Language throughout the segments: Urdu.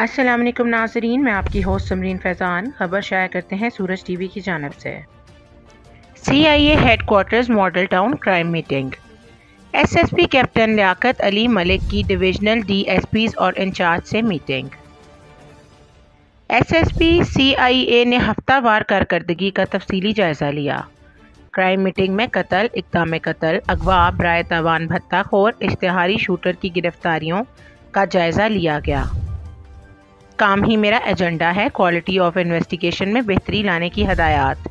السلام علیکم ناظرین، میں آپ کی ہوسٹ سمرین فیضان خبر شائع کرتے ہیں سورج ٹی وی کی جانب سے۔ CIA headquarters Model Town crime meeting. SSP captain Liaquat Ali Malik کی ڈویژنل DSPs اور انچارج سے میٹنگ۔ SSP CIA نے ہفتہ وار کارکردگی کا تفصیلی جائزہ لیا۔ کرائم میٹنگ میں قتل، اقدام قتل، اغوا، برائے تاوان بھتہ خور، اشتہاری شوٹر کی گرفتاریوں کا جائزہ لیا گیا۔ کام ہی میرا ایجنڈا ہے، کوالٹی آف انویسٹیگیشن میں بہتری لانے کی ہدایات۔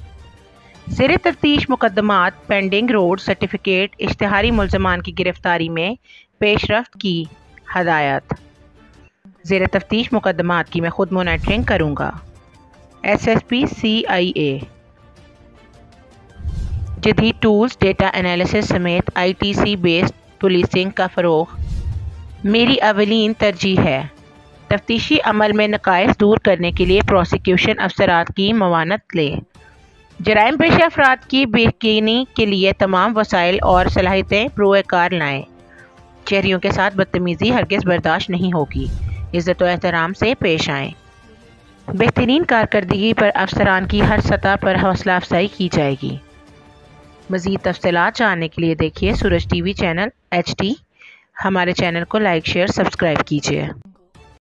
زیر تفتیش مقدمات پینڈنگ روڈ سرٹیفکیٹ، اشتہاری ملزمان کی گرفتاری میں پیش رفت کی ہدایت۔ زیر تفتیش مقدمات کی میں خود مانیٹرنگ کروں گا۔ SSP CIA جدید ٹولز، ڈیٹا انالیسس سمیت ITC بیسڈ پولیسنگ کا فروغ میری اولین ترجیح ہے۔ تفتیشی عمل میں نقائص دور کرنے کے لیے پروسیکیوشن افسرات کی معاونت لے۔ جرائم پیشہ افراد کی بےیقینی کے لیے تمام وسائل اور صلاحیتیں بروئے کار لائیں۔ شہریوں کے ساتھ بدتمیزی ہرگز برداشت نہیں ہوگی۔ عزت و احترام سے پیش آئیں۔ بہترین کارکردگی پر افسران کی ہر سطح پر حوصلہ افزائی کی جائے گی۔ مزید تفصیلات جاننے کے لیے دیکھیے سورج ٹی وی چینل HD۔ ہمارے چینل کو لائک، شیئر، سبسکرائب کیجیے۔